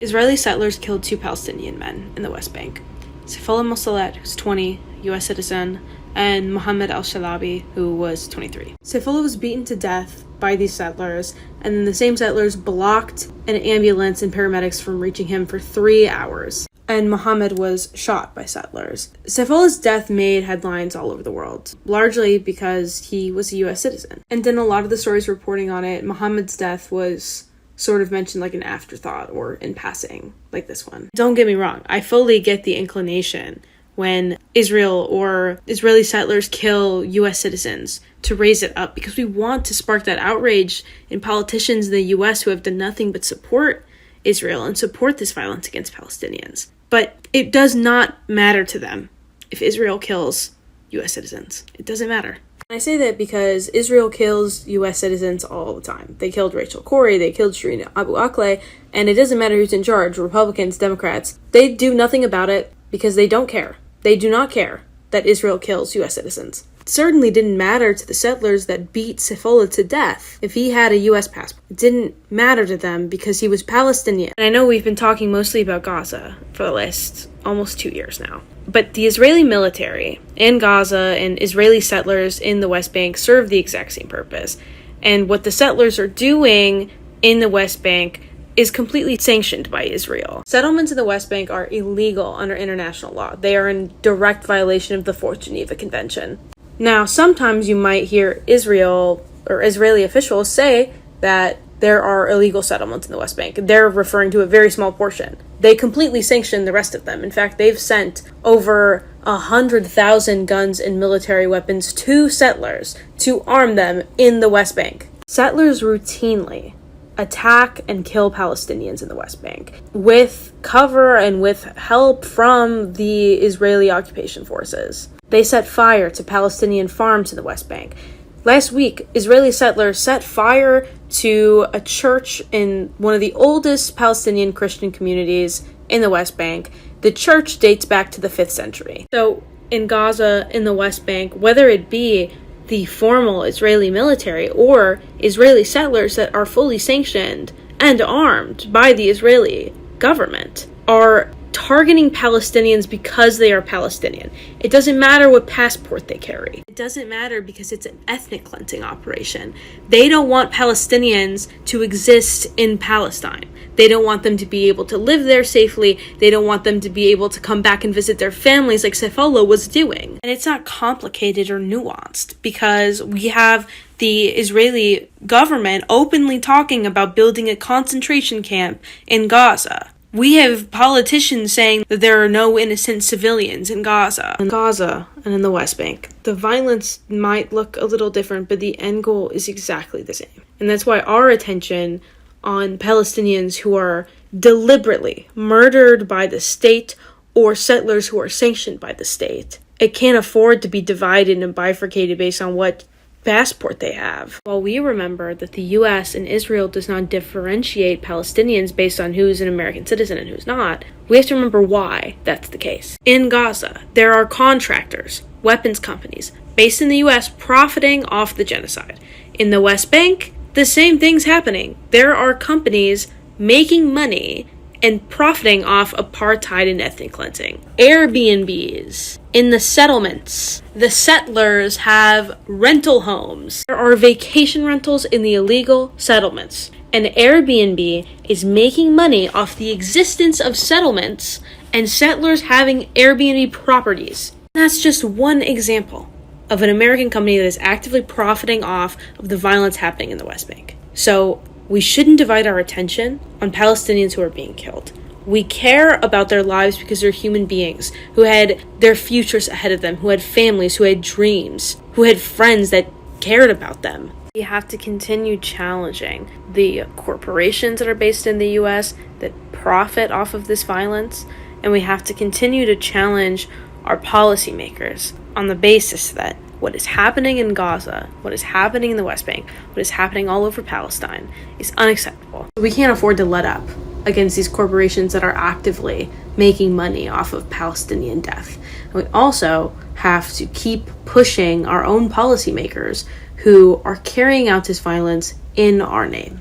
Israeli settlers killed 2 Palestinian men in the West Bank. Sayfollah Musallet, who's 20, U.S. citizen, and Mohammed al-Shalabi, who was 23. Sayfollah was beaten to death by these settlers, and then the same settlers blocked an ambulance and paramedics from reaching him for 3 hours. And Mohammed was shot by settlers. Sayfollah's death made headlines all over the world, largely because he was a U.S. citizen. And then a lot of the stories reporting on it, Mohammed's death was sort of mentioned like an afterthought or in passing, like this one. Don't get me wrong, I fully get the inclination when Israel or Israeli settlers kill U.S. citizens to raise it up, because we want to spark that outrage in politicians in the U.S. who have done nothing but support Israel and support this violence against Palestinians. But it does not matter to them if Israel kills U.S. citizens. It doesn't matter. I say that because Israel kills U.S. citizens all the time. They killed Rachel Corrie, they killed Shireen Abu Akleh, and it doesn't matter who's in charge, Republicans, Democrats. They do nothing about it because they don't care. They do not care that Israel kills U.S. citizens. It certainly didn't matter to the settlers that beat Sayfollah to death if he had a U.S. passport. It didn't matter to them because he was Palestinian. And I know we've been talking mostly about Gaza for the last almost 2 years now. But the Israeli military in Gaza and Israeli settlers in the West Bank serve the exact same purpose. And what the settlers are doing in the West Bank is completely sanctioned by Israel. Settlements in the West Bank are illegal under international law. They are in direct violation of the Fourth Geneva Convention. Now, sometimes you might hear Israel or Israeli officials say that there are illegal settlements in the West Bank. They're referring to a very small portion. They completely sanction the rest of them. In fact, they've sent over 100,000 guns and military weapons to settlers to arm them in the West Bank. Settlers routinely attack and kill Palestinians in the West Bank with cover and with help from the Israeli occupation forces. They set fire to Palestinian farms in the West Bank. Last week, Israeli settlers set fire to a church in one of the oldest Palestinian Christian communities in the West Bank. The church dates back to the 5th century. So in Gaza, in the West Bank, whether it be the formal Israeli military or Israeli settlers that are fully sanctioned and armed by the Israeli government, are targeting Palestinians because they are Palestinian. It doesn't matter what passport they carry. It doesn't matter because it's an ethnic cleansing operation. They don't want Palestinians to exist in Palestine. They don't want them to be able to live there safely. They don't want them to be able to come back and visit their families like Sayfollah was doing. And it's not complicated or nuanced because we have the Israeli government openly talking about building a concentration camp in Gaza. We have politicians saying that there are no innocent civilians in Gaza. In Gaza and in the West Bank, the violence might look a little different, but the end goal is exactly the same. And that's why our attention on Palestinians who are deliberately murdered by the state or settlers who are sanctioned by the state. It can't afford to be divided and bifurcated based on what passport they have. While we remember that the U.S. and Israel does not differentiate Palestinians based on who's an American citizen and who's not, we have to remember why that's the case. In Gaza, there are contractors, weapons companies, based in the U.S. profiting off the genocide. In the West Bank, the same thing's happening. There are companies making money and profiting off apartheid and ethnic cleansing. Airbnbs in the settlements. The settlers have rental homes. There are vacation rentals in the illegal settlements. And Airbnb is making money off the existence of settlements and settlers having Airbnb properties. That's just one example of an American company that is actively profiting off of the violence happening in the West Bank. So we shouldn't divide our attention on Palestinians who are being killed. We care about their lives because they're human beings who had their futures ahead of them, who had families, who had dreams, who had friends that cared about them. We have to continue challenging the corporations that are based in the U.S. that profit off of this violence, and we have to continue to challenge our policymakers on the basis that what is happening in Gaza, what is happening in the West Bank, what is happening all over Palestine is unacceptable. We can't afford to let up against these corporations that are actively making money off of Palestinian death. And we also have to keep pushing our own policymakers who are carrying out this violence in our name.